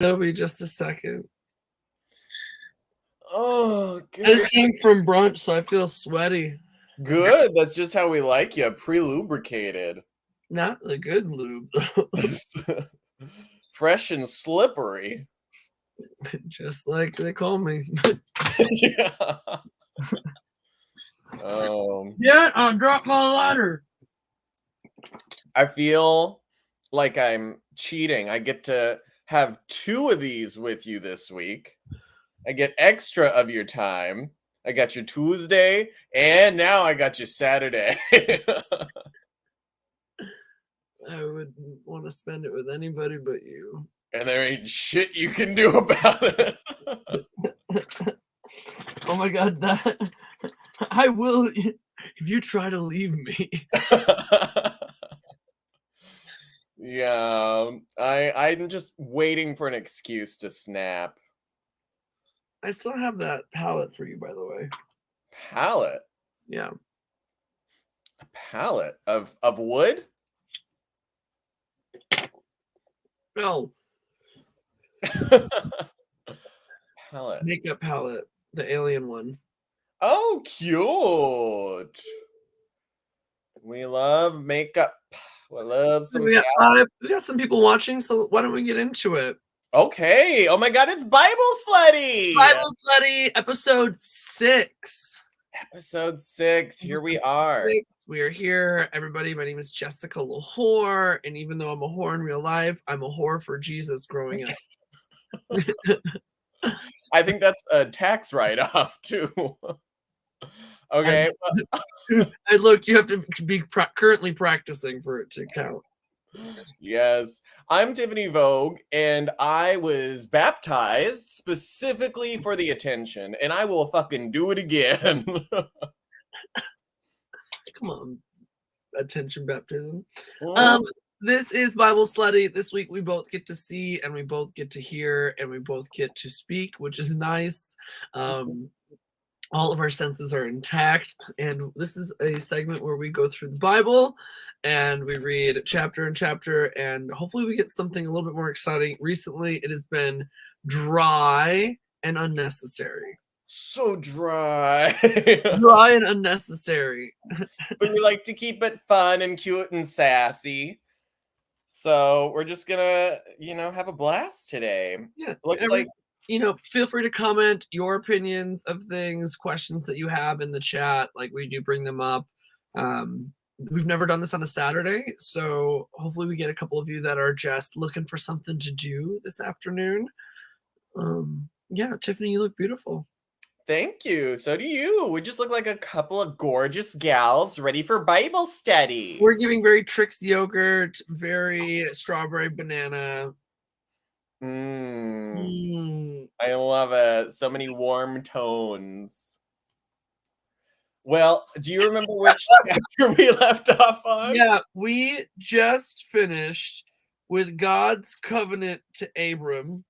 It'll be just a second. Oh, I good. just came from brunch, so I feel sweaty. Good. That's just how we like you, pre-lubricated. Not the good lube, Fresh and slippery. just like they call me. Yeah. Um, Yeah, I dropped my lighter. I feel like I'm cheating. I get to have 2 of these with you this week. I get extra of your time. I got your Tuesday, and now I got your Saturday. I wouldn't want to spend it with anybody but you. And there ain't shit you can do about it. Oh my god, that I will if you try to leave me. Yeah, I'm just waiting for an excuse to snap. I still have that palette for you, by the way. Palette? Yeah. A palette of wood? Oh, Palette. makeup palette, the alien one. Oh, cute. We love makeup. We love some We got some people watching, so why don't we get into it? Okay. Oh my god, it's Bible Slutty! Bible study, episode 6. Episode 6. Here we are. We are here, everybody. My name is Jessica Lahore, and even though I'm a whore in real life, I'm a whore for Jesus growing up. I think that's a tax write-off too. Okay. I looked. You have to be currently practicing for it to count. Yes. I'm Tiffany Vogue, and I was baptized specifically for the attention, and I will fucking do it again. Come on, attention baptism. Mm, This is Bible Slutty. This week we both get to see and we both get to hear and we both get to speak, which is nice. All of our senses are intact, and this is a segment where we go through the Bible and we read chapter and chapter, and hopefully we get something a little bit more exciting. Recently it has been dry and unnecessary. so dry. Dry and unnecessary. But we like to keep it fun and cute and sassy. So we're just gonna, have a blast today. Yeah. Looks like Feel free to comment your opinions of things, questions that you have in the chat. Like, we do bring them up. We've never done this on a Saturday, so hopefully we get a couple of you that are just looking for something to do this afternoon. Yeah, Tiffany, you look beautiful. thank you. So do you. We just look like a couple of gorgeous gals ready for Bible study. We're giving very Trix yogurt, very strawberry banana. I love it. So many warm tones. Well, do you remember which chapter we left off on? Yeah, we just finished with God's covenant to Abram,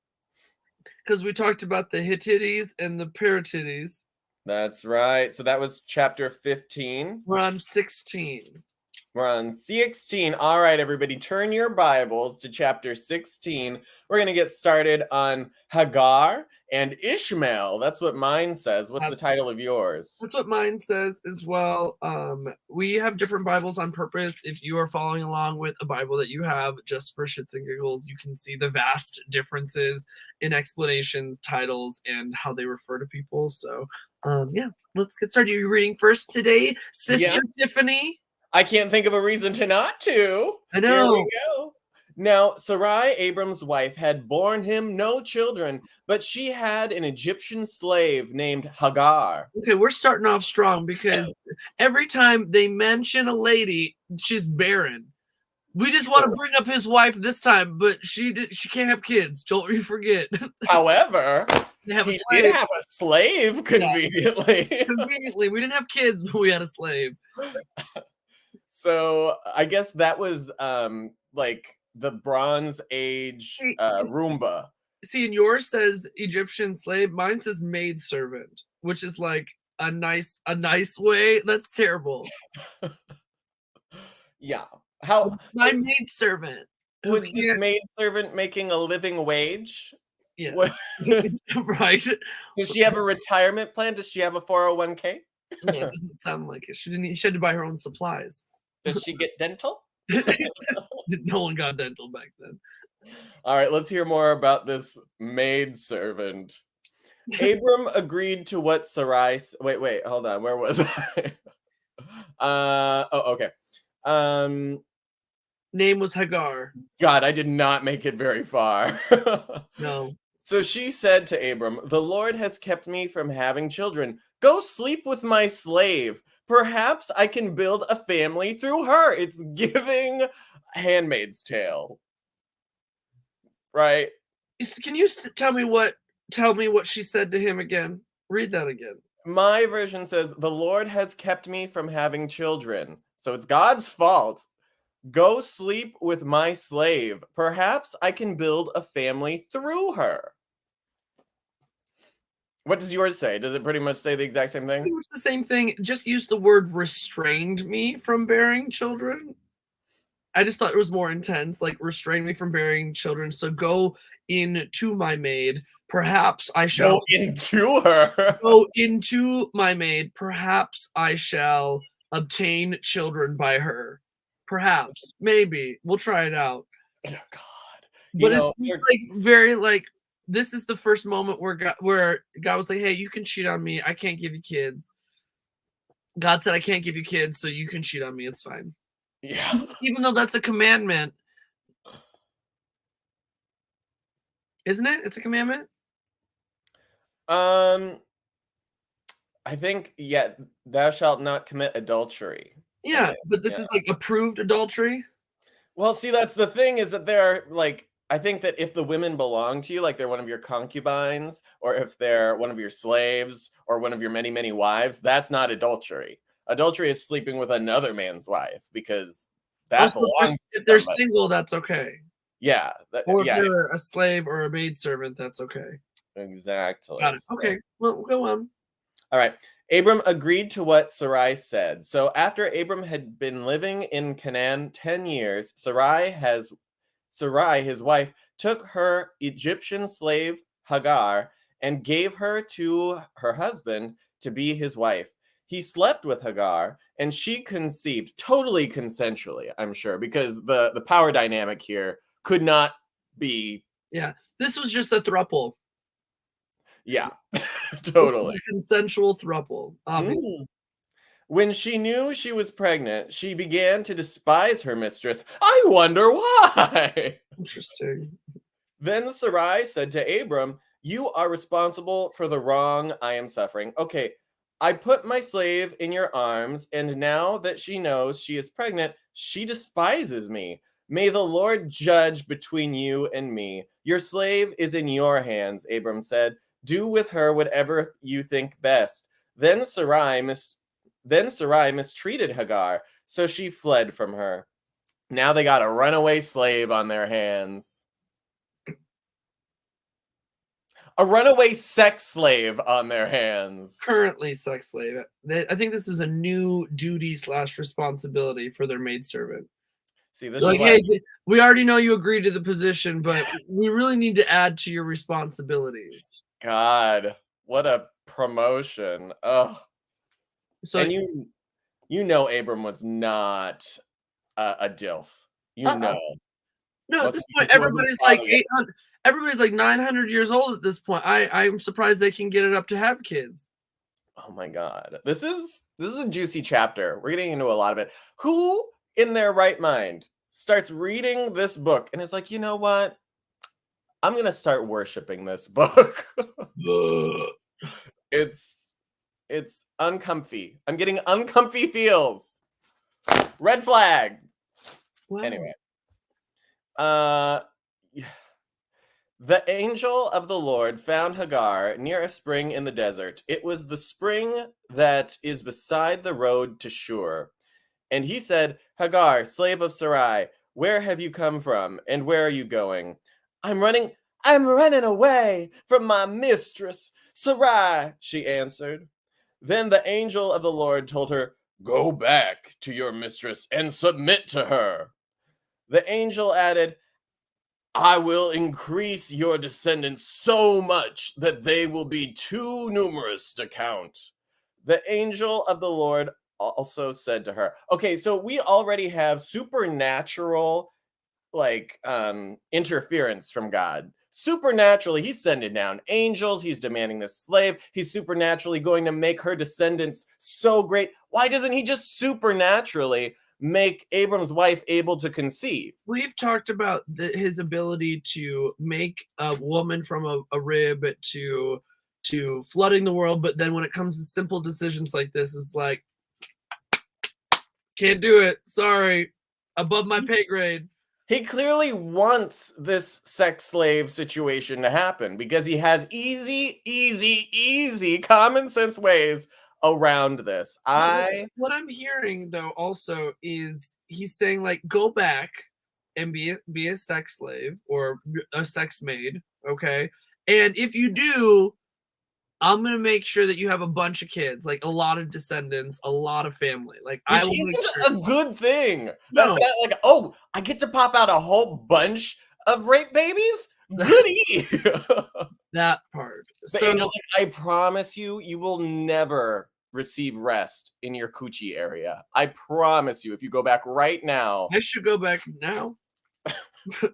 because we talked about the Hittites and the Perittites. That's right. So that was chapter 15. We're on 16. We're on 16. All right, everybody, turn your Bibles to chapter 16. We're going to get started on Hagar and Ishmael. That's what mine says. What's the title of yours? That's what mine says as well. We have different Bibles on purpose. If you are following along with a Bible that you have just for shits and giggles, you can see the vast differences in explanations, titles, and how they refer to people. So, yeah, let's get started. Are you reading first today, Sister Tiffany? I can't think of a reason to not to. I know. Here we go. Now, Sarai, Abram's wife, had borne him no children, but she had an Egyptian slave named Hagar. Okay, we're starting off strong because every time they mention a lady, she's barren. We just want to bring up his wife this time, but she can't have kids. Don't you forget. However, he did have a slave conveniently. Yeah. Conveniently, we didn't have kids, but we had a slave. So I guess that was like the Bronze Age Roomba. See, and yours says Egyptian slave. Mine says maidservant, which is like a nice way. That's terrible. Yeah. My maidservant. who Was this can't. maidservant making a living wage? What Yes. Right? does she have a retirement plan? Does she have a 401k? Yeah, it doesn't sound like it. She had to buy her own supplies. Does she get dental? No one got dental back then. All right, let's hear more about this maidservant. Abram agreed to what wait, hold on. Where was I? Okay. Um, Name was Hagar. God, I did not make it very far. No. So she said to Abram, "The Lord has kept me from having children. Go sleep with my slave. Perhaps I can build a family through her." It's giving Handmaid's Tale, right? Can you tell me what she said to him again? Read that again. My version says, "The Lord has kept me from having children. So it's God's fault. Go sleep with my slave. Perhaps I can build a family through her." What does yours say? Does it pretty much say the exact same thing? Pretty much the same thing. Just use the word restrained me from bearing children. I just thought it was more intense, like restrain me from bearing children. So go in to my maid. Perhaps I Go shall into her. go into my maid. Perhaps I shall obtain children by her. Perhaps, maybe we'll try it out. Oh, God. But it seems like very like this is the first moment where God was like, "Hey, you can cheat on me. I can't give you kids." God said, "I can't give you kids, so you can cheat on me. It's fine." Yeah. Even though that's a commandment, isn't it? It's a commandment. Um, I think, yeah, thou shalt not commit adultery. I Yeah, think. but this Yeah. is like approved adultery. Well, see, that's the thing is that they're like, I think that if the women belong to you, like they're one of your concubines, or if they're one of your slaves, or one of your many, many wives, that's not adultery. Adultery is sleeping with another man's wife because that Also, belongs to if they're somebody. single, that's okay. Yeah, Or if yeah, they're a slave or a maidservant, that's okay. Got exactly. it. Okay, well, go on. All right. Abram agreed to what Sarai said. So after Abram had been living in Canaan 10 years, Sarai, his wife, took her Egyptian slave Hagar and gave her to her husband to be his wife. He slept with Hagar and she conceived totally consensually, I'm sure, because the power dynamic here could not be. Yeah, this was just a throuple. Yeah, This was totally. a consensual throuple, obviously. Mm. When she knew she was pregnant, she began to despise her mistress. I wonder why. Interesting. Then Sarai said to Abram, "You are responsible for the wrong I am suffering. Okay, I put my slave in your arms, and now that she knows she is pregnant, she despises me. May the Lord judge between you and me. Your slave is in your hands," Abram said. "Do with her whatever you think best." Then Sarai mistreated Hagar, so she fled from her. Now they got a runaway slave on their hands. A runaway sex slave on their hands. Currently sex slave. I think this is a new duty/responsibility for their maidservant. See, this They're is like, why. "Hey, we already know you agreed to the position, but we really need to add to your responsibilities." God, what a promotion. Oh, So, and you know Abram was not a DILF. You uh-uh. know. No, at Mostly this point, because he wasn't fatherless. everybody's like 900 years old at this point. I'm surprised they can get it up to have kids. Oh my God. This is a juicy chapter. We're getting into a lot of it. Who in their right mind starts reading this book and is like, you know what? I'm gonna start worshiping this book. Ugh. it's it's uncomfy. I'm getting uncomfy feels. Red flag. Wow. Anyway. Uh The angel of the Lord found Hagar near a spring in the desert. It was the spring that is beside the road to Shur. And he said, "Hagar, slave of Sarai, where have you come from, and where are you going?" I'm running away from my mistress, Sarai, she answered. Then the angel of the Lord told her, "Go back to your mistress and submit to her." The angel added, I will increase your descendants so much that they will be too numerous to count. The angel of the Lord also said to her, okay, so we already have supernatural interference from God. Supernaturally, he's sending down angels, he's demanding this slave, he's supernaturally going to make her descendants so great. Why doesn't he just supernaturally make Abram's wife able to conceive? We've talked about his ability to make a woman from a rib to flooding the world, but then when it comes to simple decisions like this, is like, can't do it. Sorry, above my pay grade. He clearly wants this sex slave situation to happen because he has easy common sense ways around this. What I'm hearing though also is he's saying like, go back and be a sex slave or a sex maid, okay? And if you do, I'm gonna make sure that you have a bunch of kids, like a lot of descendants, a lot of family. Like I Which will make isn't sure. a good thing. That's No, not like, oh, I get to pop out a whole bunch of rape babies? Goody. that part. The So angel's like, I promise you, you will never receive rest in your coochie area. I promise you, if you go back right now. I should go back now.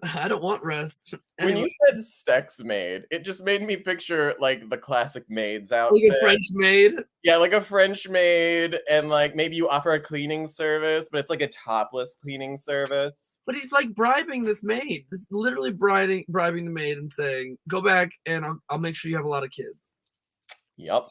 I don't want rest. When Anyway, you said sex maid, it just made me picture like the classic maid's like outfit. a French maid. Yeah, like a French maid, and like maybe you offer a cleaning service, but it's like a topless cleaning service. But he's like bribing this maid. This literally bribing the maid and saying, "Go back and I'll make sure you have a lot of kids." Yep.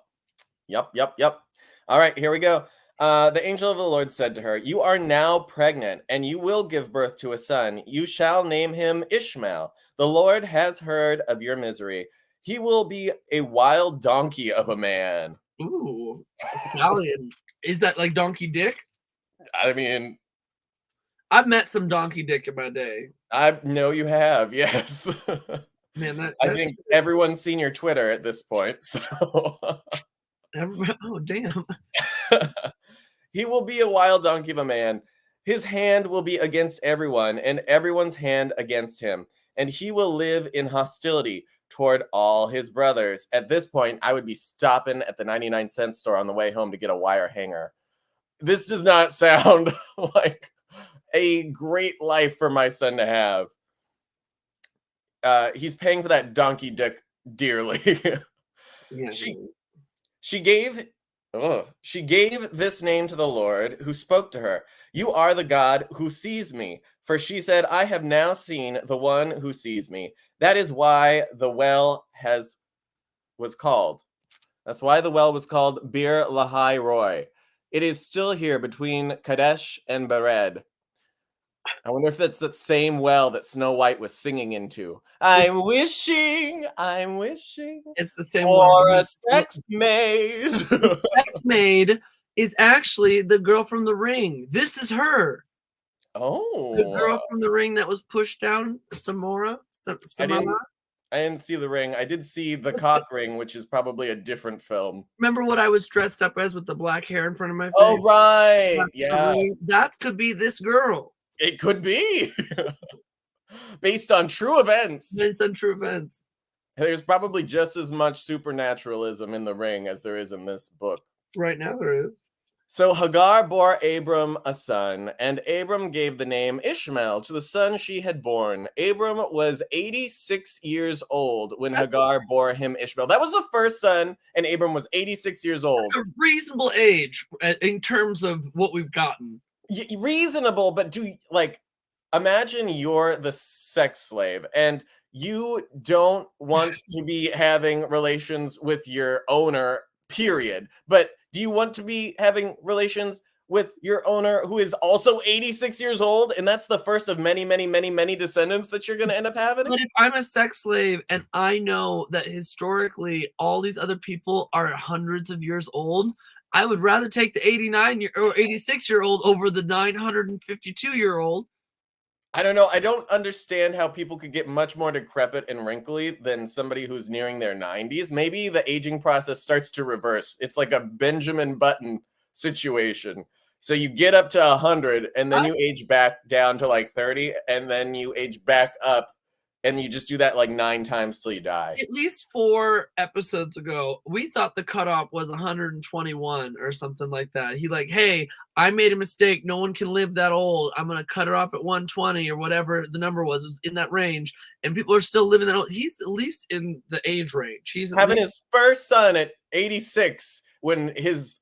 Yep. All right, here we go. The angel of the Lord said to her, you are now pregnant, and you will give birth to a son. You shall name him Ishmael. The Lord has heard of your misery. He will be a wild donkey of a man. Ooh, Italian. Is that like donkey dick? I mean, I've met some donkey dick in my day. I know you have, yes. Man, I that's think everyone's seen your Twitter at this point, so. oh damn. He will be a wild donkey of a man. His hand will be against everyone, and everyone's hand against him. And he will live in hostility toward all his brothers. At this point, I would be stopping at the 99-cent store on the way home to get a wire hanger. This does not sound like a great life for my son to have. He's paying for that donkey dick dearly. Yeah. she She gave she gave this name to the Lord who spoke to her. You are the God who sees me. For she said, I have now seen the one who sees me. That is why the well was called. That's why the well was called Bir Lahai Roy. It is still here between Kadesh and Bered. I wonder if that's that same well that Snow White was singing into. I'm wishing It's the same for one. a sex maid. The sex maid is actually the girl from The Ring. This is her. The Oh, girl from The Ring that was pushed down, Samara. I Samara. didn't see The Ring. I did see The Cock Ring, which is probably a different film. Remember what I was dressed up as with the black hair in front of my face? Oh, right. That's The Yeah, Ring. That could be this girl. it could be. Based on true events. Based on true events. There's probably just as much supernaturalism in The Ring as there is in this book. Right now there is. So Hagar bore Abram a son, and Abram gave the name Ishmael to the son she had born. Abram was 86 years old when Hagar bore him Ishmael. That was the first son, and Abram was 86 years old. A reasonable age in terms of what we've gotten. Reasonable, but imagine you're the sex slave, and you don't want to be having relations with your owner, period. But do you want to be having relations with your owner who is also 86 years old? And that's the first of many descendants that you're going to end up having? But if I'm a sex slave and I know that historically all these other people are hundreds of years old, I would rather take the 86-year-old over the 952-year-old. I don't know. I don't understand how people could get much more decrepit and wrinkly than somebody who's nearing their 90s. Maybe the aging process starts to reverse. It's like a Benjamin Button situation. So you get up to 100 and then you age back down to like 30 and then you age back up And you just do that like 9 times till you die. At least 4 episodes ago, we thought the cutoff was 121 or something like that. He like, "Hey, I made a mistake. No one can live that old. I'm gonna cut it off at 120 or whatever the number was. It was in that range, and people are still living that old." He's at least in the age range. He's at Having least his first son at 86 when his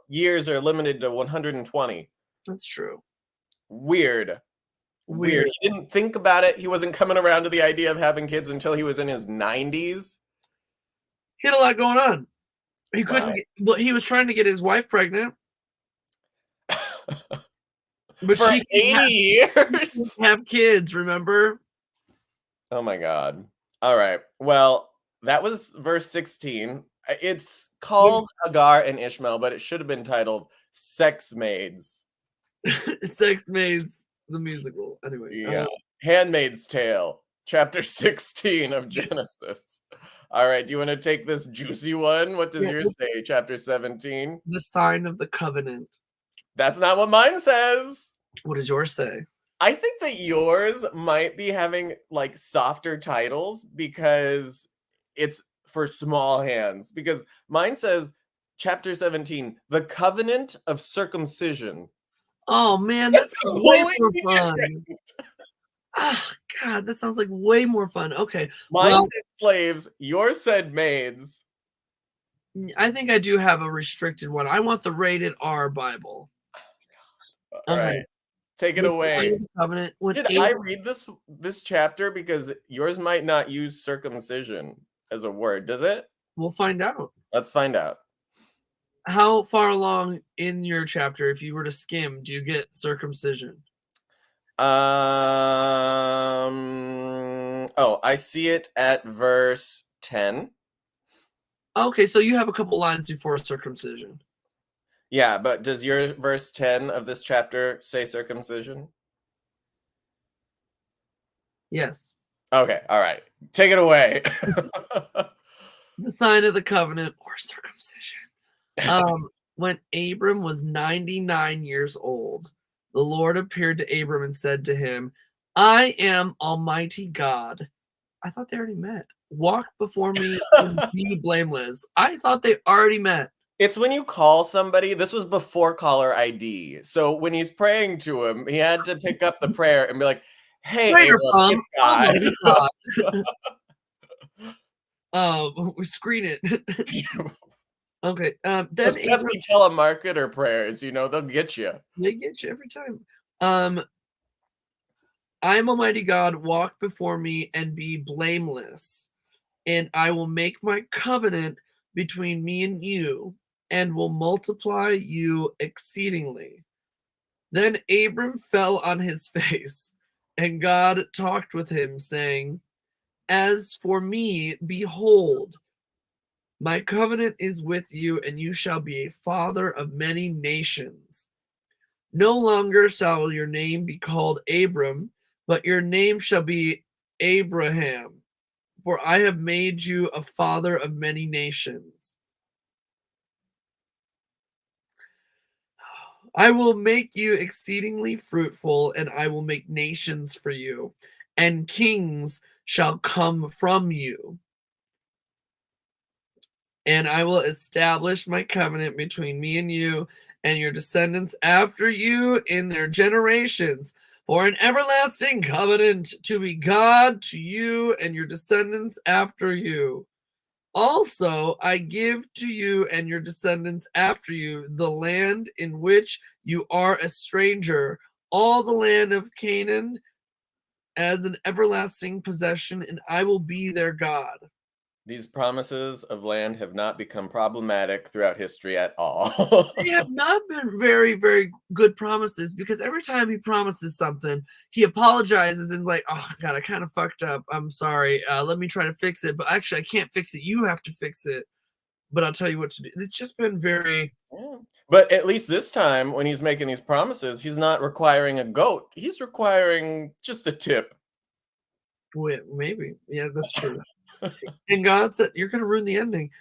years are limited to 120. that's true. Weird. Weird. Weird. He didn't think about it. He wasn't coming around to the idea of having kids until he was in his 90s. He had a lot going on. He Wow. couldn't get, well, he was trying to get his wife pregnant, but For she 80 years. couldn't have kids, remember? Oh my God. All right. Well, that was verse 16. It's called Hagar and Ishmael, but it should have been titled Sex Maids. Sex Maids, the musical. Anyway. Yeah. Handmaid's Tale, chapter 16 of Genesis. All right. Do you want to take this juicy one? What does Yeah, yours say? Chapter 17? the sign of the covenant. That's not what mine says. What does yours say? I think that yours might be having like softer titles because it's for small hands. Because mine says chapter 17, the covenant of circumcision. Oh man, That's that's way more completely fun. different. Ah, God, that sounds like way more fun. Okay, Mine well, said slaves, yours said maids. I think I do have a restricted one. I want the rated R Bible. All right, take it The sign away. of the covenant. When Did I read this chapter? Because yours might not use circumcision as a word, does it? We'll find out. Let's find out. How far along in your chapter, if you were to skim, do you get circumcision? Oh, I see it at verse 10. Okay, so you have a couple lines before circumcision. Yeah, but does your verse 10 of this chapter say circumcision? Yes. Okay, all right. Take it away. The sign of the covenant or circumcision. When Abram was 99 years old, the Lord appeared to Abram and said to him, I am Almighty God. I thought they already met. Walk before me and be blameless. I thought they already met. It's when you call somebody, this was before caller ID. So when he's praying to him, he had to pick up the prayer and be like, hey, Prayer Abram, from it's God. Almighty God. We screen it. Okay. Then Those pesky telemarketer prayers, they'll get you. they get you every time. I am Almighty God, walk before me and be blameless, and I will make my covenant between me and you, and will multiply you exceedingly. Then Abram fell on his face, and God talked with him, saying, As for me, behold, my covenant is with you, and you shall be a father of many nations. No longer shall your name be called Abram, but your name shall be Abraham, for I have made you a father of many nations. I will make you exceedingly fruitful, and I will make nations for you, and kings shall come from you. And I will establish my covenant between me and you and your descendants after you in their generations for an everlasting covenant to be God to you and your descendants after you. Also, I give to you and your descendants after you the land in which you are a stranger, all the land of Canaan as an everlasting possession, and I will be their God. These promises of land have not become problematic throughout history at all. They have not been very, very good promises because every time he promises something, he apologizes and like, oh God, I kind of fucked up. I'm sorry. Let me try to fix it. But actually, I can't fix it. You have to fix it. But I'll tell you what to do. It's just been very. Yeah. But at least this time, when he's making these promises, he's not requiring a goat. He's requiring just a tip. Wait, maybe. Yeah, that's true. And God said, you're going to ruin the ending.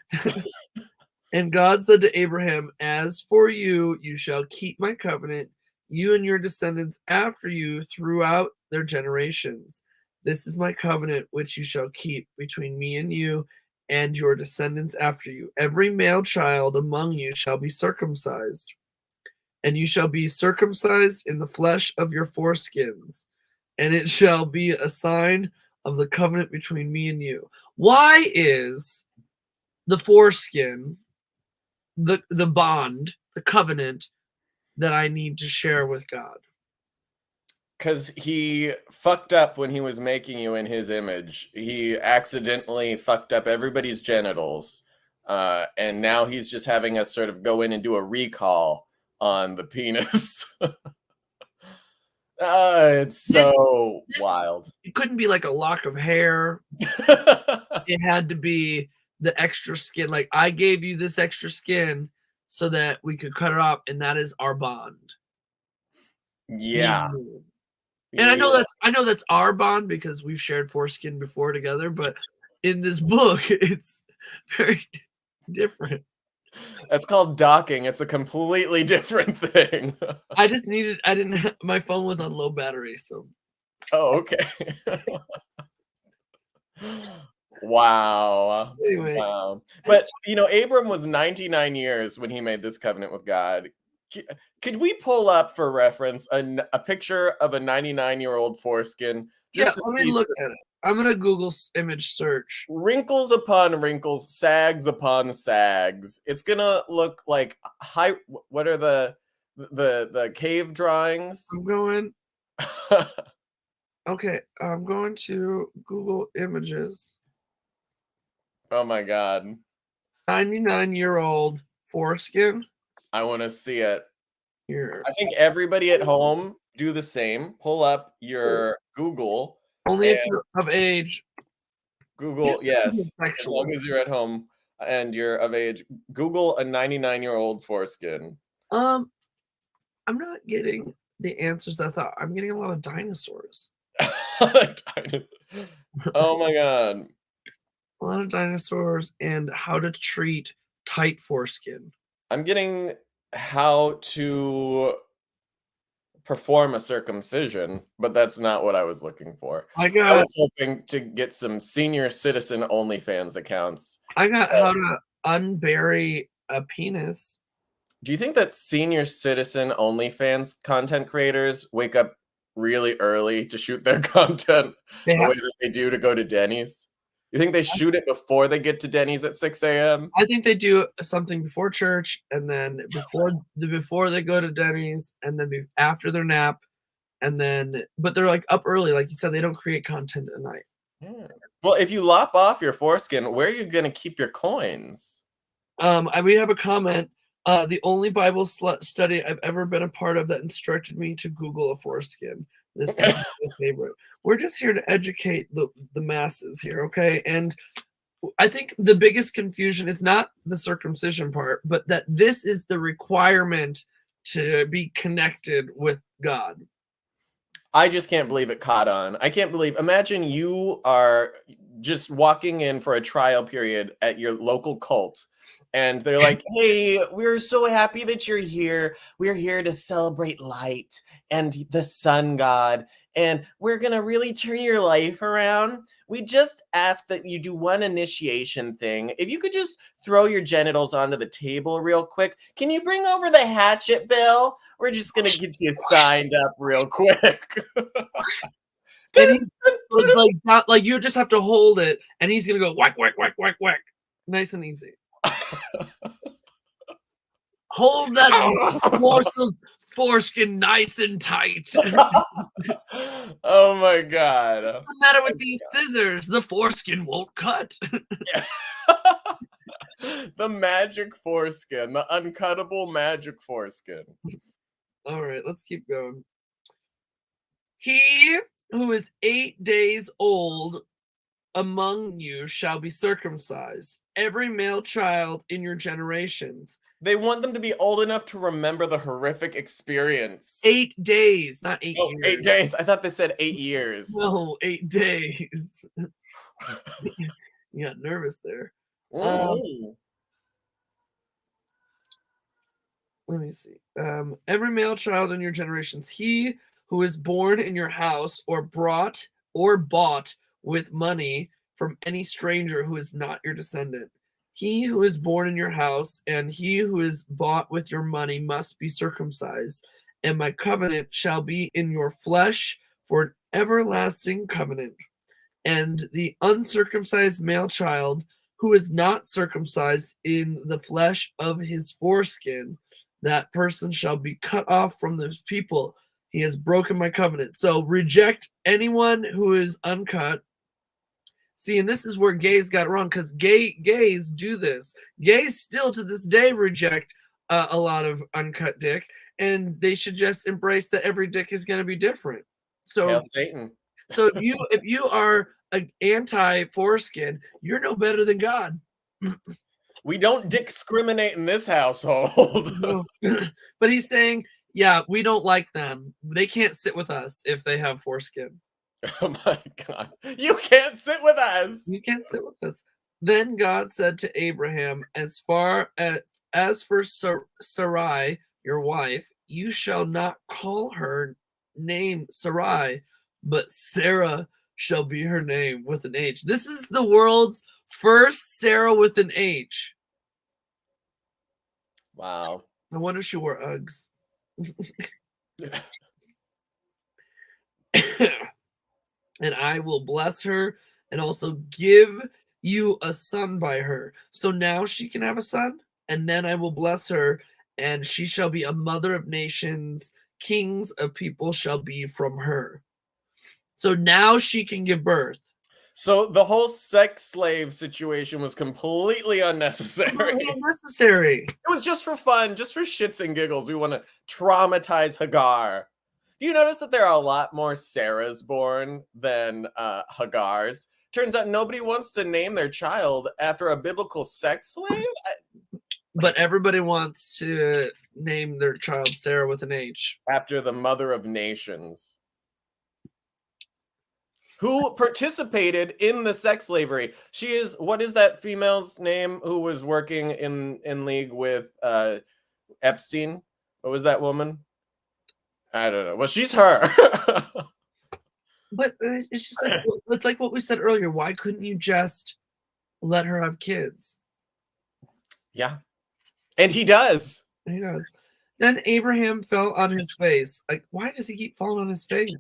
And God said to Abraham, as for you, you shall keep my covenant, you and your descendants after you throughout their generations. This is my covenant which you shall keep between me and you and your descendants after you. Every male child among you shall be circumcised, and you shall be circumcised in the flesh of your foreskins, and it shall be a sign of the covenant between me and you. Why is the foreskin the bond, the covenant that I need to share with God? Because he fucked up when he was making you in his image. He accidentally fucked up everybody's genitals. And now he's just having us sort of go in and do a recall on the penis. It's This, so this wild. it couldn't be like a lock of hair. It had to be the extra skin. Like, I gave you this extra skin so that we could cut it off, and that is our bond. Me Yeah. and you. And Yeah. I know that's our bond because we've shared foreskin before together, but in this book, it's very different. That's called docking. It's a completely different thing. I didn't my phone was on low battery, so Oh, okay. Wow. anyway, Wow. But, it's Abram was 99 years when he made this covenant with God. C Could we pull up for reference a picture of a 99-year-old foreskin yeah, just to let me see look at it. I'm gonna Google image search. wrinkles upon wrinkles, sags upon sags? It's gonna look like high what are the cave drawings? I'm going okay, I'm going to Google Images. Oh my god. 99-year-old foreskin. I wanna see it. Here. I think everybody at home do the same. Pull up your Google Only and if you're of age. Google, Yes, yes, as long sexual. as you're at home and you're of age, Google a 99-year-old foreskin. Um, I'm not getting the answers I thought. I'm getting a lot of dinosaurs. Oh my god. A lot of dinosaurs and how to treat tight foreskin. I'm getting how to perform a circumcision, but that's not what I was looking for. I I got was hoping to get some senior citizen OnlyFans accounts. how to unbury a penis. Do you think that senior citizen OnlyFans content creators wake up really early to shoot their content They the have way that they do to go to Denny's? You think they shoot it before they get to Denny's at 6 a.m.? I think they do something before church and then before they go to Denny's and then after their nap and then but they're like up early, like you said, they don't create content at night. Yeah. Well, if you lop off your foreskin, where are you gonna keep your coins? We have a comment. The only Bible study I've ever been a part of that instructed me to Google a foreskin. This is my favorite. We're just here to educate the masses here, okay? And I think the biggest confusion is not the circumcision part, but that this is the requirement to be connected with God. I just can't believe it caught on. I can't believe imagine you are just walking in for a trial period at your local cult, and they're like, "Hey, we're so happy that you're here. We're here to celebrate light and the sun god, and we're gonna really turn your life around. We just ask that you do one initiation thing. If you could just throw your genitals onto the table real quick. Can you bring over the hatchet, Bill? We're just gonna get you signed up real quick." And he was like, not like you just have to hold it, and he's gonna go whack, whack, whack, whack, whack. Nice and easy. Hold that morsel's foreskin nice and tight. Oh my god. What's the matter with these scissors? The foreskin won't cut. The magic foreskin, the uncuttable magic foreskin. All right, let's keep going. He who is 8 days old among you shall be circumcised, every male child in your generations. They want them to be old enough to remember the horrific experience. 8 days, not 8 Oh, years. 8 days. I thought they said 8 years. No, 8 days. You got nervous there. Ooh. Let me see. Every male child in your generations, he who is born in your house or brought or bought with money from any stranger who is not your descendant. He who is born in your house and he who is bought with your money must be circumcised, and my covenant shall be in your flesh for an everlasting covenant. And the uncircumcised male child who is not circumcised in the flesh of his foreskin, that person shall be cut off from the people. He has broken my covenant. So reject anyone who is uncut. See, and this is where gays got it wrong, because gays do this. Gays still to this day reject a lot of uncut dick, and they should just embrace that every dick is going to be different. So Hail Satan. so if you are an anti foreskin, you're no better than God. We don't discriminate in this household. No. But he's saying, yeah, we don't like them. They can't sit with us if they have foreskin. Oh my God. You can't sit with us. You can't sit with us. Then God said to Abraham, as for Sarai, your wife, you shall not call her name Sarai, but Sarah shall be her name with an H. This is the world's first Sarah with an H. Wow. No wonder she wore Uggs. And I will bless her and also give you a son by her. So now she can have a son, and then I will bless her, and she shall be a mother of nations. Kings of people shall be from her. So now she can give birth. So the whole sex slave situation was completely unnecessary. Completely unnecessary. It was just for fun, just for shits and giggles. We want to traumatize Hagar. Do you notice that there are a lot more Sarahs born than Hagars? Turns out nobody wants to name their child after a biblical sex slave. But everybody wants to name their child Sarah with an H. After the mother of nations. Who participated in the sex slavery. She is, what is that female's name who was working in league with Epstein? What was that woman? I don't know. Well, she's her. But it's just like, it's like what we said earlier. Why couldn't you just let her have kids? Yeah. And he does. He does. Then Abraham fell on his face. Like, why does he keep falling on his face?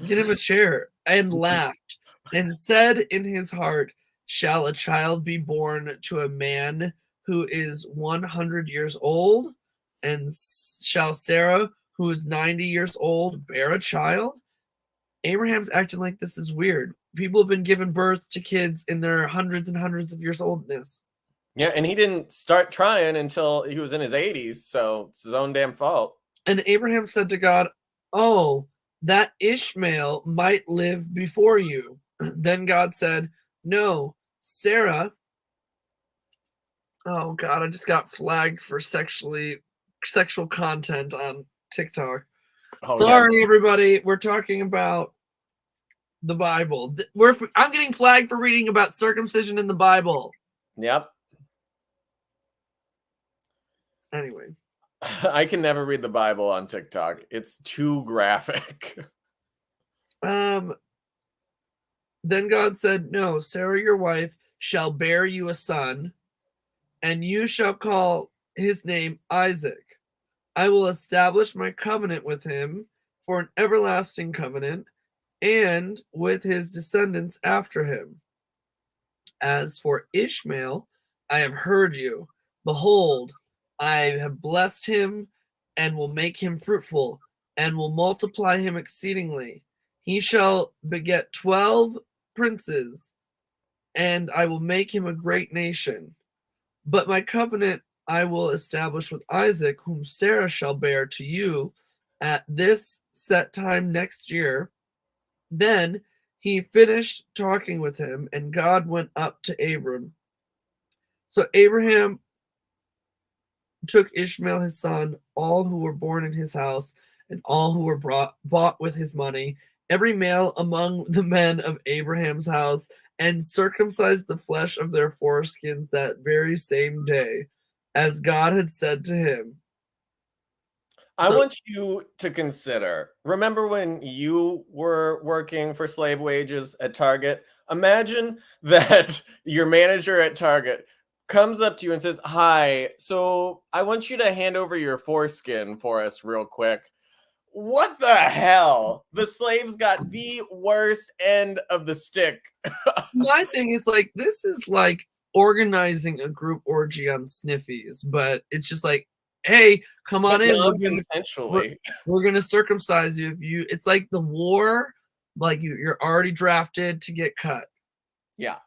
Get him a chair, and laughed, and said in his heart, shall a child be born to a man who is 100 years old? And shall Sarah, who is 90 years old, bear a child? Abraham's acting like this is weird. People have been giving birth to kids in their hundreds and hundreds of years oldness. Yeah, and he didn't start trying until he was in his 80s, so it's his own damn fault. And Abraham said to God, oh, that Ishmael might live before you. Then God said, no, Sarah. Oh God, I just got flagged for sexual content on TikTok. Oh, Sorry, yeah. everybody. We're talking about the Bible. I'm getting flagged for reading about circumcision in the Bible. Yep. Anyway. I can never read the Bible on TikTok. It's too graphic. Then God said, no, Sarah, your wife, shall bear you a son, and you shall call his name Isaac. I will establish my covenant with him for an everlasting covenant, and with his descendants after him. As for Ishmael, I have heard you. Behold, I have blessed him and will make him fruitful and will multiply him exceedingly. He shall beget 12 princes, and I will make him a great nation. But my covenant I will establish with Isaac, whom Sarah shall bear to you at this set time next year. Then he finished talking with him, and God went up to Abram. So Abraham took Ishmael his son, all who were born in his house, and all who were bought with his money, every male among the men of Abraham's house, and circumcised the flesh of their foreskins that very same day, as God had said to him. I So want you to consider, remember when you were working for slave wages at Target? Imagine that your manager at Target comes up to you and says, "Hi, so I want you to hand over your foreskin for us real quick." What the hell? The slaves got the worst end of the stick. my thing is like this is like organizing a group orgy on Sniffies, but it's just like, hey, come But on in. We're, non-consensually. we're gonna circumcise you if you. It's like the war, like you're already drafted to get cut. Yeah.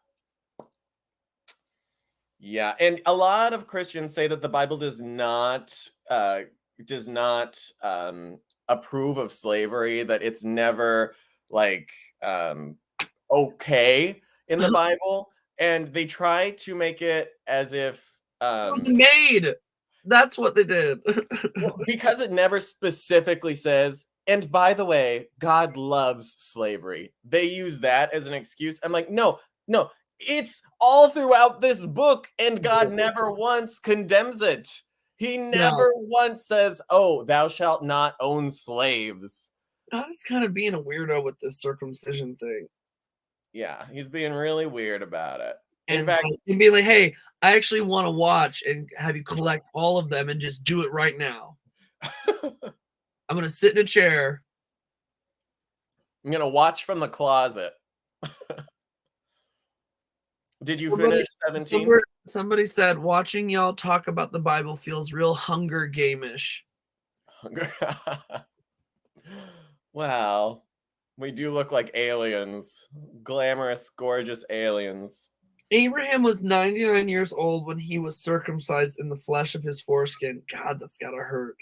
Yeah, and a lot of Christians say that the Bible does not approve of slavery, that it's never like um, okay in the Bible, and they try to make it as if It was a maid. That's what they did. well, because it never specifically says. And by the way, God loves slavery. They use that as an excuse. I'm like, no, no, it's all throughout this book, and God never once condemns it. He No, never once says, "Oh, thou shalt not own slaves." God is kind of being a weirdo with this circumcision thing, Yeah, he's being really weird about it. In and fact, and being like, hey, I actually want to watch and have you collect all of them and just do it right now. I'm gonna sit in a chair. I'm gonna watch from the closet. Did you Somebody, finish 17? somebody said watching y'all talk about the Bible feels real Hunger Game-ish. Wow. We do look like aliens. Glamorous, gorgeous aliens. Abraham was 99 years old when he was circumcised in the flesh of his foreskin. God, that's gotta hurt.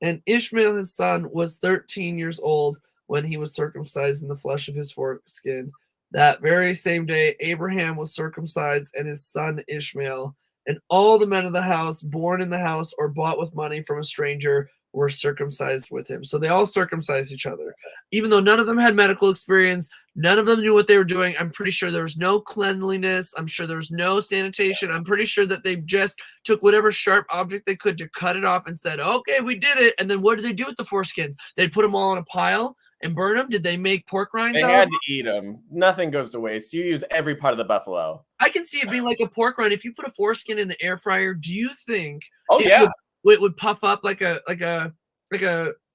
And Ishmael, his son, was 13 years old when he was circumcised in the flesh of his foreskin. That very same day, Abraham was circumcised and his son Ishmael, and all the men of the house, born in the house or bought with money from a stranger, were circumcised with him. So they all circumcised each other. Even though none of them had medical experience, none of them knew what they were doing. I'm pretty sure there was no cleanliness. I'm sure there was no sanitation. I'm pretty sure that they just took whatever sharp object they could to cut it off and said, okay, we did it. And then what did they do with the foreskins? They put them all in a pile and burn them. Did they make pork rinds They out of had them? to eat them. Nothing goes to waste. You use every part of the buffalo. I can see it being like a pork rind. If you put a foreskin in the air fryer, do you think Oh it yeah, would puff up like a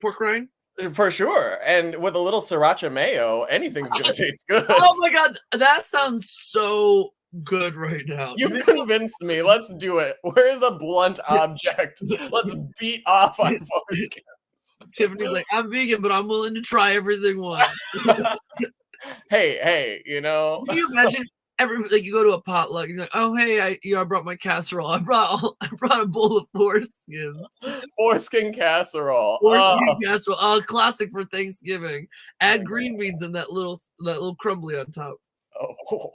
pork rind? for sure. And with a little sriracha mayo, anything's gonna taste good. Oh my god, that sounds so good right now. You've convinced me. Let's do it. Where is a blunt object? Let's beat off our foreskin. Tiffany's like, I'm vegan, but I'm willing to try everything once. Hey, you know. Can you imagine like you go to a potluck and you're like, oh hey, I brought my casserole. I brought a bowl of foreskins. Foreskin casserole. Foreskin Oh. casserole. Oh, classic for Thanksgiving. Add green beans and that little crumbly on top. Oh.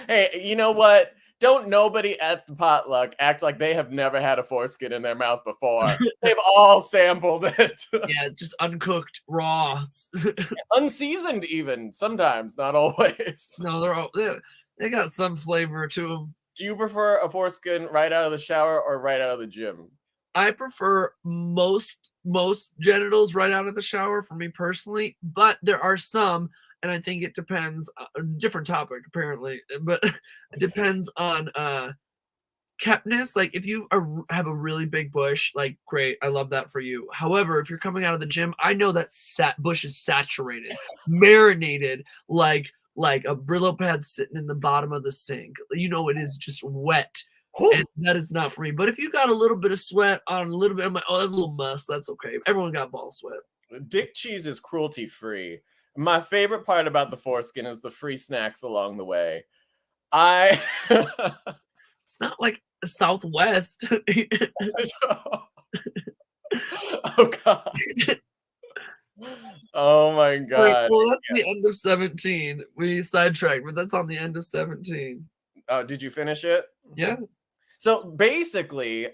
Hey, you know what? Don't nobody at the potluck act like they have never had a foreskin in their mouth before. They've all sampled it. Yeah, just uncooked, raw. Unseasoned even, sometimes, not always. No, they got some flavor to them. Do you prefer a foreskin right out of the shower or right out of the gym? I prefer most genitals right out of the shower for me personally, but there are some, and I think it depends. Different topic apparently, but it depends on keptness. Like if you have a really big bush, like great, I love that for you. However, if you're coming out of the gym, I know that bush is saturated, marinated, like a Brillo pad sitting in the bottom of the sink. You know, it is just wet. And that is not for me. But if you got a little bit of sweat on a little bit, I'm like, oh, that's a little muss. That's okay. Everyone got ball sweat. Dick cheese is cruelty free. My favorite part about the foreskin is the free snacks along the way. I It's not like Southwest. Oh god. Oh my god. Well, that's the end of 17. We sidetracked, but that's on the end of 17. Did you finish it? Yeah. So basically,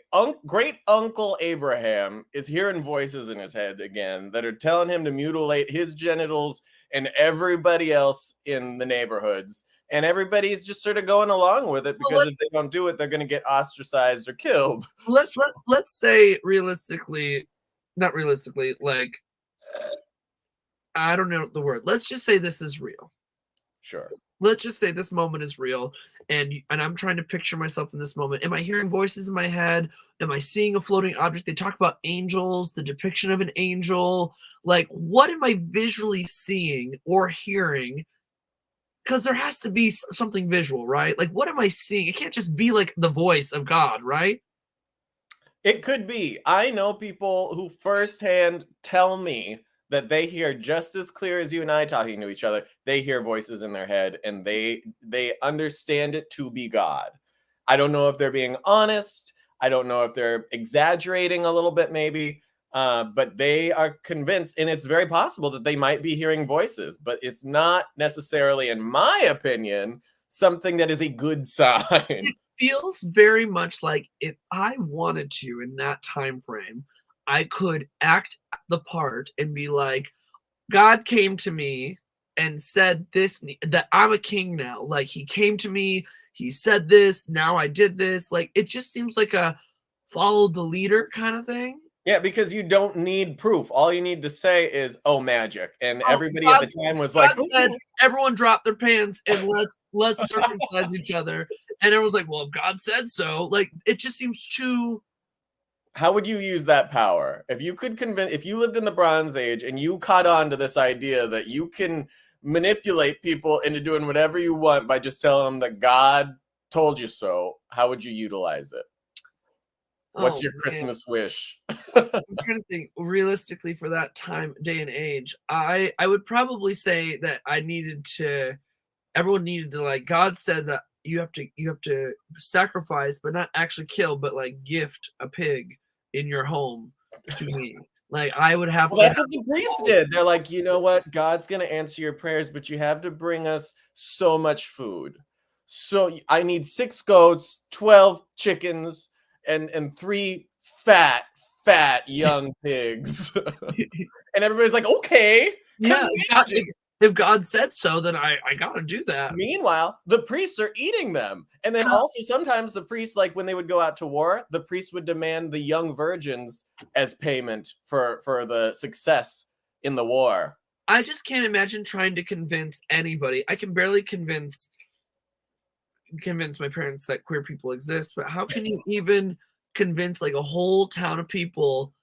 great Uncle Abraham is hearing voices in his head again that are telling him to mutilate his genitals and everybody else in the neighborhoods. and everybody's just sort of going along with it because if they don't do it, they're going to get ostracized or killed. Let's say realistically, not realistically, like I don't know the word. Let's just say this is real. Sure. Let's just say this moment is real, and I'm trying to picture myself in this moment. Am I hearing voices in my head? Am I seeing a floating object? They talk about angels, the depiction of an angel. Like, what am I visually seeing or hearing? Because there has to be something visual, right? Like, what am I seeing? It can't just be like the voice of God, right? It could be. I know people who firsthand tell me that they hear just as clear as you and I talking to each other. They hear voices in their head and they understand it to be God. I don't know if they're being honest. I don't know if they're exaggerating a little bit, maybe. But they are convinced, and it's very possible that they might be hearing voices, but it's not necessarily, in my opinion, something that is a good sign. Feels very much like if I wanted to in that time frame, I could act the part and be like, God came to me and said this, that I'm a king now. Like, he came to me, he said this, now I did this. Like, it just seems like a follow the leader kind of thing. Yeah, because you don't need proof. All you need to say is, "Oh, magic," and Oh, everybody at the time was like, God said, everyone drop their pants and let's circumcise each other. And everyone's like, well, if God said so, like, it just seems too. how would you use that power? If you could convince, if you lived in the Bronze Age and you caught on to this idea that you can manipulate people into doing whatever you want by just telling them that God told you so, how would you utilize it? What's Oh your man, Christmas wish? I'm trying to think realistically for that time, day and age. I would probably say that I needed to. Everyone needed to, like, God said that you have to sacrifice, but not actually kill, but like gift a pig in your home to me. Like, I would have Well, to that's have what the priests did. They're like, you know what? God's going to answer your prayers, but you have to bring us so much food. So I need 6 goats, 12 chickens, and 3 fat young pigs. And everybody's like, okay, yeah. because If God said so, then I gotta do that. meanwhile, the priests are eating them. And then also sometimes the priests, like when they would go out to war, the priests would demand the young virgins as payment for the success in the war. I just can't imagine trying to convince anybody. I can barely convince my parents that queer people exist, but how can you even convince like a whole town of people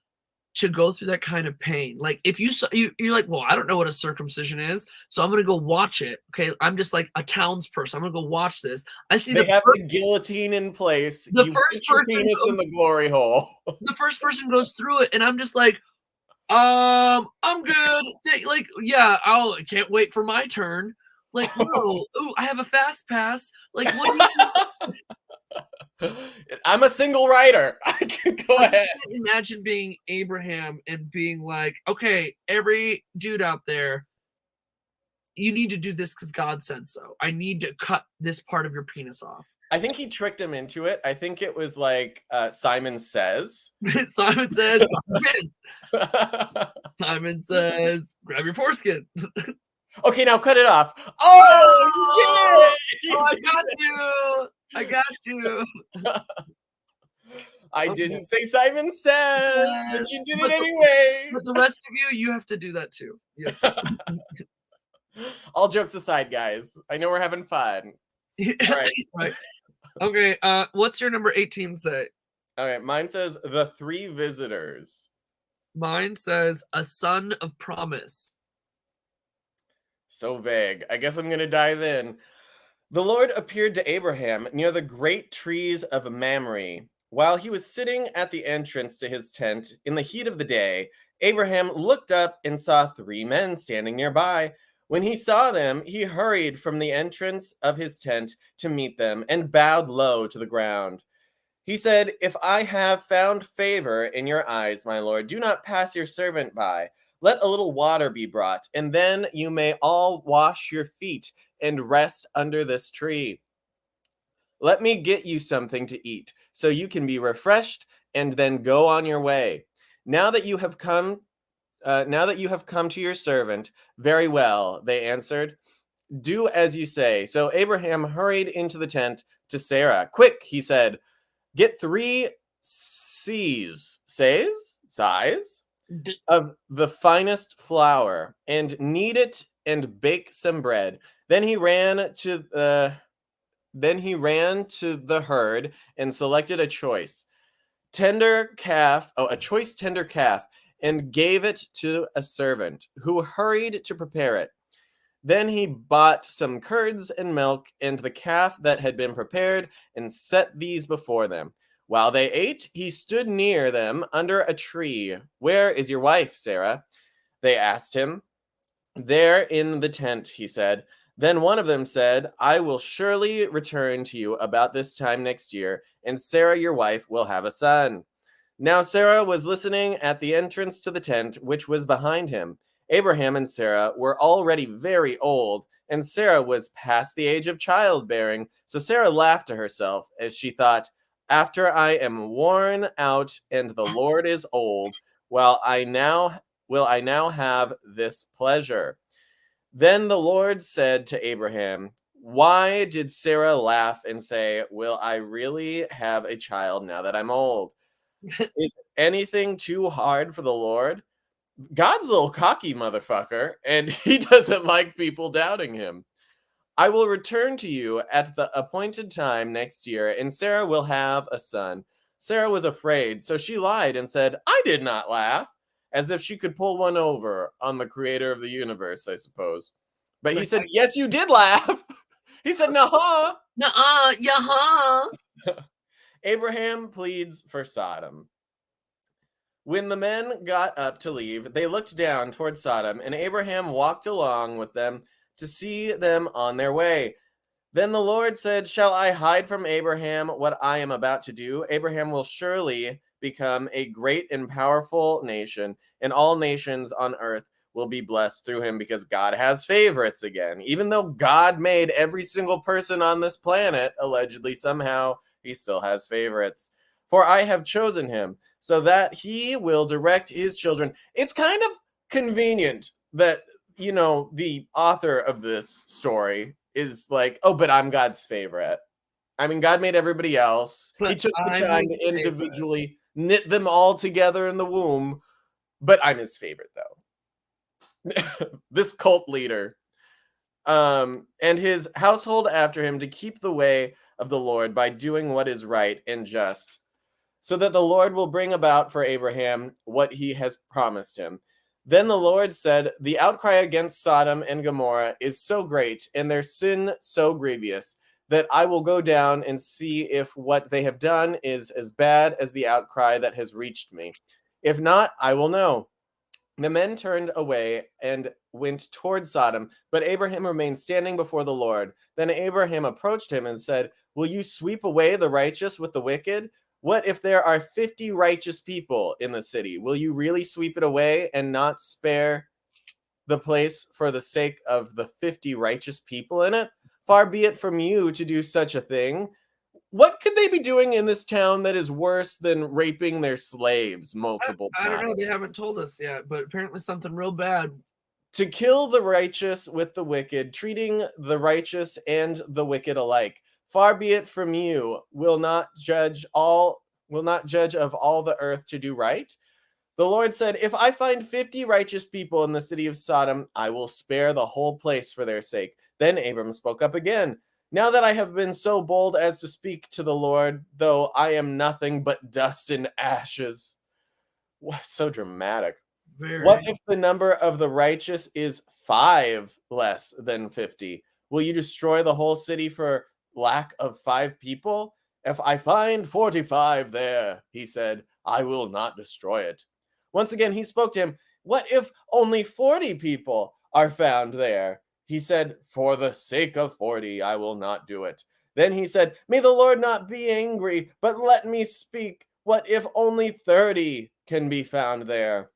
to go through that kind of pain? Like, if you're like, well, I don't know what a circumcision is, so I'm gonna go watch it. Okay, I'm just like a townsperson. I'm gonna go watch this. I see They have the guillotine in place. the You first put your person penis in the glory hole. the first person goes through it, and I'm just like, I'm good. Like, yeah, I can't wait for my turn. Like, no, ooh, I have a fast pass. Like, what do you? I'm a single rider. I can go I ahead. can't imagine being Abraham and being like, okay, every dude out there, you need to do this because God said so. I need to cut this part of your penis off. I think he tricked him into it. I think it was like Simon Says. Simon says, Vince. Simon says, grab your foreskin. Okay, now cut it off. Oh, you did it! Oh, I got you. I got you. I Okay. didn't say Simon Says, but you did But it anyway. But the rest of you have to do that too. Yeah. All jokes aside, guys, I know we're having fun. All right. Right. Okay. What's your number 18 say? Okay, mine says the 3 visitors. Mine says a son of promise. So vague. I guess I'm gonna dive in. The Lord appeared to Abraham near the great trees of Mamre. While he was sitting at the entrance to his tent in the heat of the day, Abraham looked up and saw 3 men standing nearby. When he saw them, he hurried from the entrance of his tent to meet them and bowed low to the ground. He said, "If I have found favor in your eyes, my lord, do not pass your servant by. Let a little water be brought, and then you may all wash your feet and rest under this tree. Let me get you something to eat, so you can be refreshed and then go on your way. Now that you have come to your servant, very well," they answered. Do as you say. So Abraham hurried into the tent to Sarah. Quick, he said, get 3 size of the finest flour and knead it and bake some bread. Then he ran to the herd and selected a choice tender calf, a choice tender calf, and gave it to a servant who hurried to prepare it. Then he bought some curds and milk and the calf that had been prepared and set these before them. While they ate, he stood near them under a tree. Where is your wife, Sarah? They asked him. There in the tent, he said. Then one of them said, I will surely return to you about this time next year, and Sarah, your wife, will have a son. Now Sarah was listening at the entrance to the tent, which was behind him. Abraham and Sarah were already very old, and Sarah was past the age of childbearing. So Sarah laughed to herself as she thought, after I am worn out and the Lord is old, will I now have this pleasure? Then the Lord said to Abraham, why did Sarah laugh and say, will I really have a child now that I'm old? Is anything too hard for the Lord? God's a little cocky motherfucker, and he doesn't like people doubting him. I will return to you at the appointed time next year, and Sarah will have a son. Sarah was afraid, so she lied and said, I did not laugh, as if she could pull one over on the creator of the universe, I suppose. But he said, yes, you did laugh. He said, nuh-uh. Nuh-uh, yeah-huh. Abraham pleads for Sodom. When the men got up to leave, they looked down toward Sodom, and Abraham walked along with them to see them on their way. Then the Lord said, shall I hide from Abraham what I am about to do? Abraham will surely become a great and powerful nation, and all nations on earth will be blessed through him because God has favorites again. Even though God made every single person on this planet, allegedly somehow, he still has favorites. For I have chosen him so that he will direct his children. It's kind of convenient that, the author of this story is like, oh, but I'm God's favorite. I mean, God made everybody else. But he took the I'm time his to individually knit them all together in the womb, but I'm his favorite, though. This cult leader. And his household after him to keep the way of the Lord by doing what is right and just, so that the Lord will bring about for Abraham what he has promised him. Then the Lord said, the outcry against Sodom and Gomorrah is so great, and their sin so grievous, that I will go down and see if what they have done is as bad as the outcry that has reached me. If not, I will know. The men turned away and went toward Sodom, but Abraham remained standing before the Lord. Then Abraham approached him and said, will you sweep away the righteous with the wicked? What if there are 50 righteous people in the city? Will you really sweep it away and not spare the place for the sake of the 50 righteous people in it? Far be it from you to do such a thing. What could they be doing in this town that is worse than raping their slaves multiple times? I don't know. They haven't told us yet, but apparently something real bad. To kill the righteous with the wicked, treating the righteous and the wicked alike. Far be it from you, will not judge of all the earth to do right. The Lord said, if I find 50 righteous people in the city of Sodom, I will spare the whole place for their sake. Then Abram spoke up again. Now that I have been so bold as to speak to the Lord, though I am nothing but dust and ashes. What, so dramatic. Very. What if the number of the righteous is 5 less than 50? Will you destroy the whole city for lack of 5 people? If I find 45 there, he said, I will not destroy it. Once again, he spoke to him. What if only 40 people are found there? He said, for the sake of 40, I will not do it. Then he said, may the Lord not be angry, but let me speak. What if only 30 can be found there?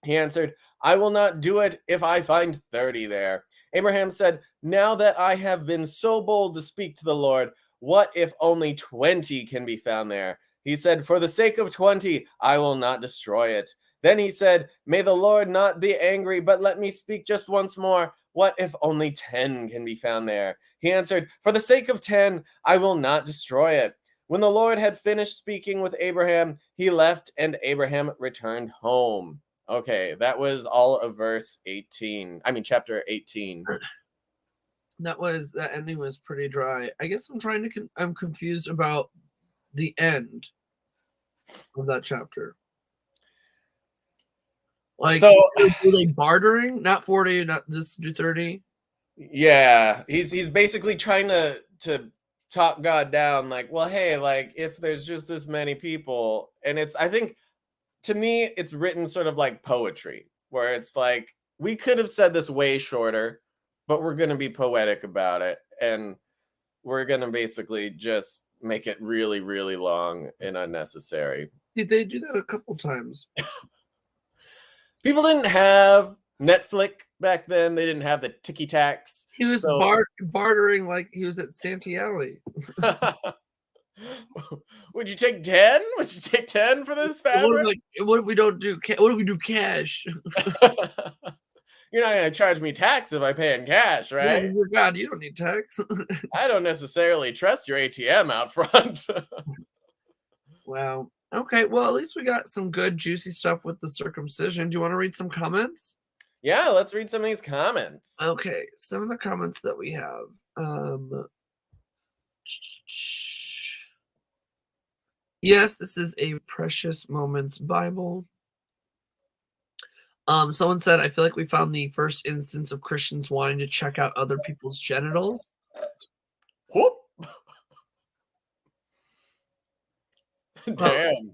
He answered, I will not do it if I find 30 there. Abraham said, now that I have been so bold to speak to the Lord, what if only 20 can be found there? He said, for the sake of 20, I will not destroy it. Then he said, may the Lord not be angry, but let me speak just once more. What if only 10 can be found there? He answered, For the sake of 10, I will not destroy it. When the Lord had finished speaking with Abraham, he left and Abraham returned home. Okay, that was all of verse 18. I mean, chapter 18. That ending was pretty dry. I guess I'm confused about the end of that chapter. Like, So, were they bartering? Not 40, not let's do 30. yeah, he's basically trying to talk God down, like, well, hey, like, if there's just this many people, and I think, to me, it's written sort of like poetry, where it's like, we could have said this way shorter, but we're gonna be poetic about it, and we're gonna basically just make it really, really long and unnecessary. Did they do that a couple times? People didn't have Netflix back then. They didn't have the ticky tacks. He was So bartering like he was at Santee Alley. would you take 10? Would you take 10 for this fabric? What if we don't do what if we do cash? You're not going to charge me tax if I pay in cash, Yeah, right? dear God, you don't need tax. I don't necessarily trust your ATM out front. Wow. Okay, well, at least we got some good juicy stuff with the circumcision. Do you want to read some comments? Yeah, let's read some of these comments. Okay, some of the comments that we have. Yes, this is a Precious Moments Bible. Someone said, I feel like we found the first instance of Christians wanting to check out other people's genitals. Whoop. Well, Damn.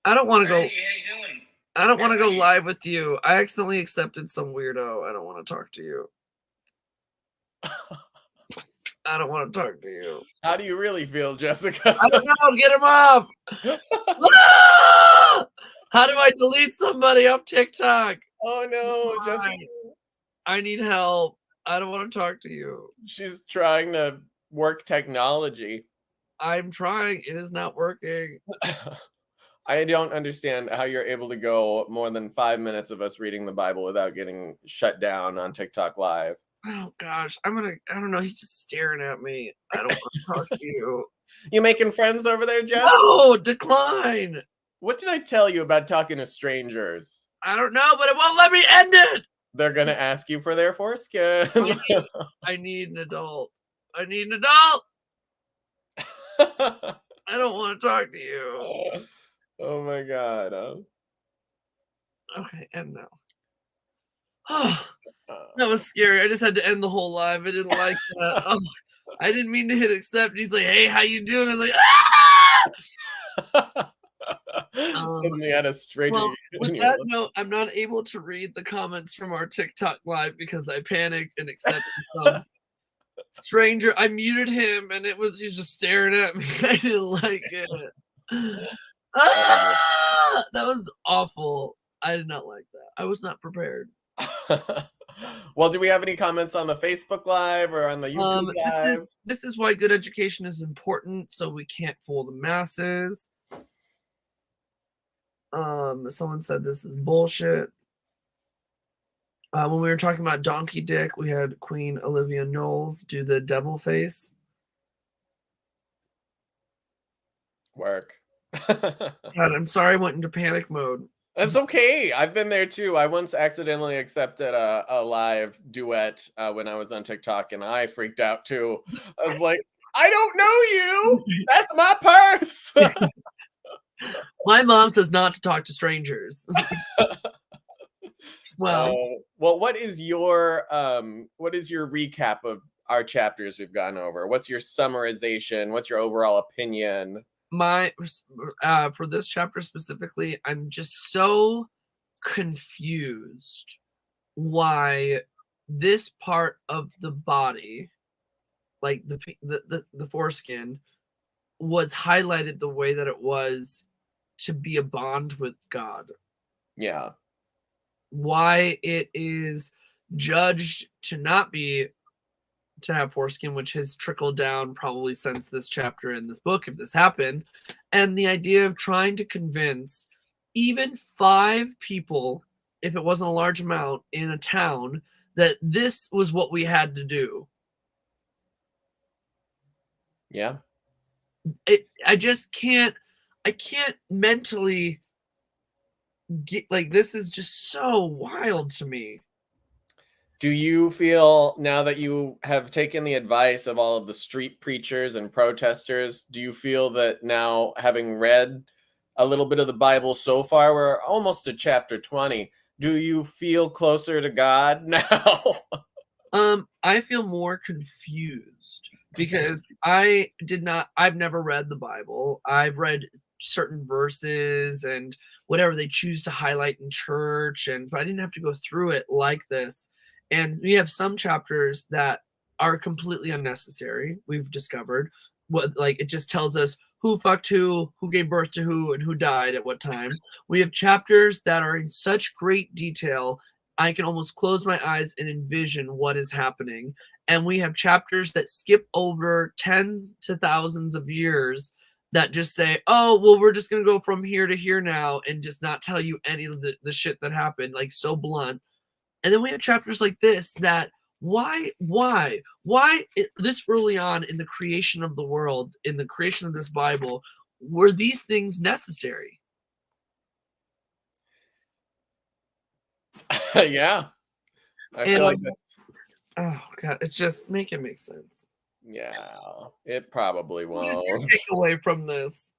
I don't want to go. Hey, how you doing? I don't want to go live with you. I accidentally accepted some weirdo. I don't want to talk to you. I don't want to talk to you. How do you really feel, Jessica? I don't know. Get him off. Ah! How do I delete somebody off TikTok? Oh no, Why? Jessica. I need help. I don't want to talk to you. She's trying to work technology. I'm trying. It is not working. I don't understand how you're able to go more than 5 minutes of us reading the Bible without getting shut down on TikTok Live. Oh gosh, I don't know. He's just staring at me. I don't want to talk to you. You making friends over there, Jess? No, decline. What did I tell you about talking to strangers? I don't know, but it won't let me end it. They're gonna ask you for their foreskin. I need an adult. I need an adult. I don't want to talk to you. Oh my god. Okay, end now. That was scary. I just had to end the whole live. I didn't like that. Oh, I didn't mean to hit accept. He's like, "Hey, how you doing?" I was like, "Ah!" Suddenly at a stranger. Well, with that note, I'm not able to read the comments from our TikTok live because I panicked and accepted some stranger. I muted him, and he was just staring at me. I didn't like it. That was awful. I did not like that. I was not prepared. Well, do we have any comments on the Facebook Live or on the YouTube Live? This is why good education is important, so we can't fool the masses. Someone said this is bullshit. When we were talking about Donkey Dick, we had Queen Olivia Knowles do the devil face. Work. God, I'm sorry I went into panic mode. That's okay. I've been there too. I once accidentally accepted a live duet when I was on TikTok, and I freaked out too. I was like, I don't know you. That's my purse. My mom says not to talk to strangers. Well, what is your recap of our chapters we've gone over? What's your summarization? What's your overall opinion? For this chapter specifically, I'm just so confused why this part of the body, like the foreskin, was highlighted the way that it was to be a bond with God. Yeah. Why it is judged to not be to have foreskin, which has trickled down probably since this chapter in this book, if this happened, and the idea of trying to convince even 5 people, if it wasn't a large amount in a town, that this was what we had to do. Yeah. I just can't, I can't mentally get, like, this is just so wild to me. Do you feel, now that you have taken the advice of all of the street preachers and protesters, do you feel that now, having read a little bit of the Bible so far, we're almost to chapter 20, do you feel closer to God now? I feel more confused because I've never read the Bible. I've read certain verses and whatever they choose to highlight in church, but I didn't have to go through it like this. And we have some chapters that are completely unnecessary. We've discovered what, like, it just tells us who fucked who gave birth to who, and who died at what time. We have chapters that are in such great detail I can almost close my eyes and envision what is happening. And we have chapters that skip over tens to thousands of years that just say, oh, well, we're just going to go from here to here now and just not tell you any of the shit that happened, like so blunt. And then we have chapters like this that this early on in the creation of the world, in the creation of this Bible, were these things necessary? Yeah. I And feel like that's, oh god, it just make it make sense. yeah, it probably What is your won't. takeaway from this?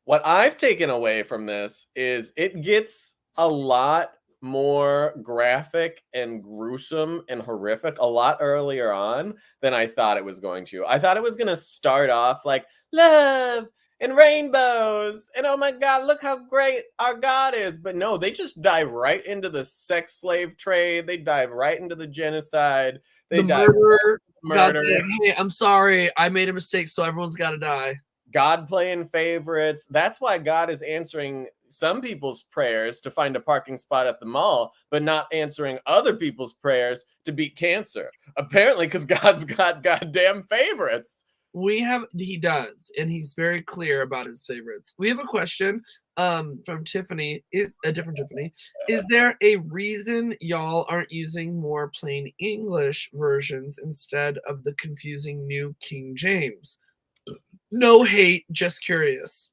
What I've taken away from this is it gets a lot more graphic and gruesome and horrific a lot earlier on than I thought it was going to. I thought it was going to start off like love and rainbows and oh my god, look how great our God is. But no, they just dive right into the sex slave trade. They dive right into the genocide. They The dive right murderer, into the God murder. saying, "Hey, I'm sorry, I made a mistake, so everyone's got to die." God playing favorites. That's why God is answering some people's prayers to find a parking spot at the mall, but not answering other people's prayers to beat cancer. Apparently, because God's got goddamn favorites. He does, and he's very clear about his favorites. We have a question from Tiffany, is a different Tiffany. Is there a reason y'all aren't using more plain English versions instead of the confusing New King James? No hate, just curious.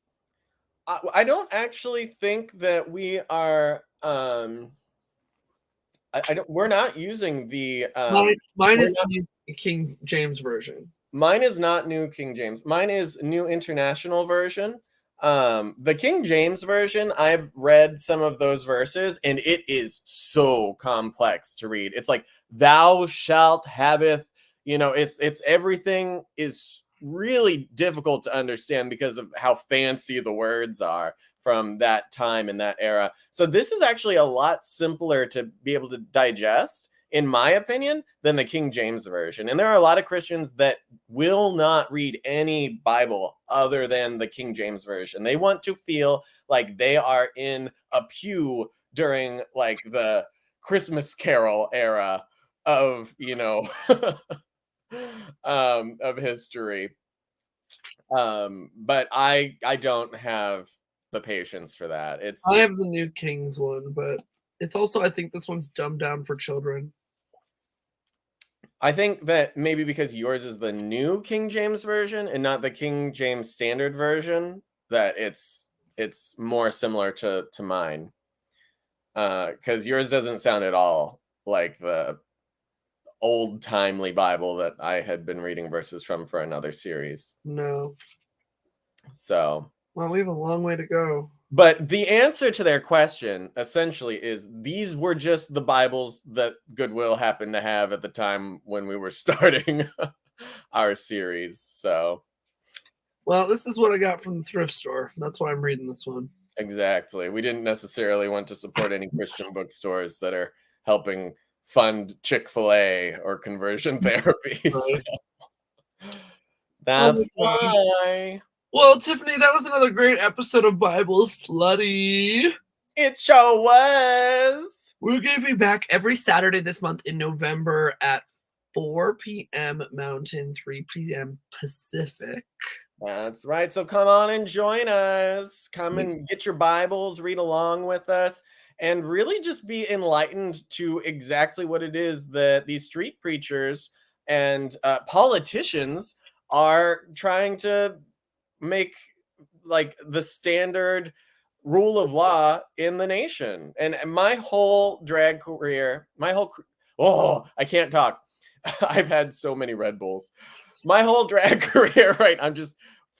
I don't actually think that we are. I don't. We're not using the. Mine We're is not. the New King James version. Mine is not New King James. Mine is New International Version. The King James version, I've read some of those verses, and it is so complex to read. It's like "Thou shalt haveth," it's everything is really difficult to understand because of how fancy the words are from that time and that era. So this is actually a lot simpler to be able to digest, in my opinion, than the King James version. And there are a lot of Christians that will not read any Bible other than the King James version. They want to feel like they are in a pew during like the Christmas Carol era of, of history. But I don't have the patience for that. It's I just, have the New Kings one, but it's also, I think this one's dumbed down for children. I think that maybe because yours is the new King James version and not the King James Standard version, that it's more similar to mine. Because yours doesn't sound at all like the old timely Bible that I had been reading verses from for another series. No. So, Well, we have a long way to go. but the answer to their question essentially is these were just the Bibles that Goodwill happened to have at the time when we were starting our series. So, Well, this is what I got from the thrift store. That's why I'm reading this one. exactly. We didn't necessarily want to support any Christian bookstores that are helping fund Chick-fil-A or conversion therapy. So Right. Oh my that's gosh. why. Well, Tiffany, that was another great episode of Bible Slutty. It sure was. We're going to be back every Saturday this month in November at 4 p.m. Mountain, 3 p.m. Pacific. That's right. So come on and join us. Come We- and get your Bibles, read along with us. and really just be enlightened to exactly what it is that these street preachers and politicians are trying to make like the standard rule of law in the nation. And my whole drag career, oh, I can't talk. I've had so many Red Bulls. My whole drag career, right? I'm just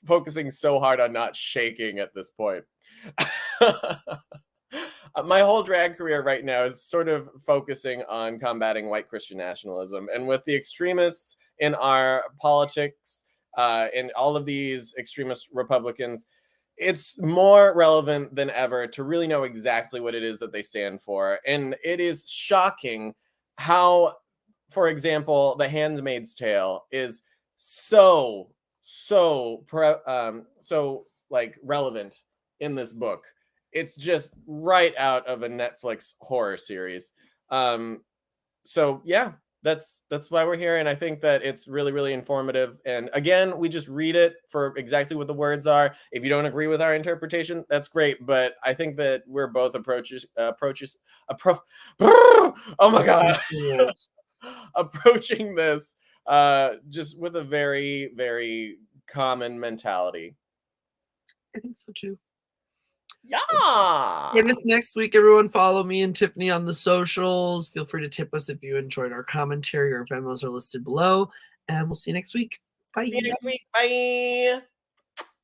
focusing so hard on not shaking at this point. My whole drag career right now is sort of focusing on combating white Christian nationalism. And with the extremists in our politics, and all of these extremist Republicans, it's more relevant than ever to really know exactly what it is that they stand for. And it is shocking how, for example, The Handmaid's Tale is so like relevant in this book. It's just right out of a Netflix horror series. So yeah, that's why we're here, and I think that it's really, really informative. And again, we just read it for exactly what the words are. If you don't agree with our interpretation, that's great. But I think that we're both oh my god, approaching this just with a very, very common mentality. I think so too. Yeah. Join us next week, everyone. Follow me and Tiffany on the socials. Feel free to tip us if you enjoyed our commentary. Our Venmos are listed below. And we'll see you next week. Bye. See you next week. Bye.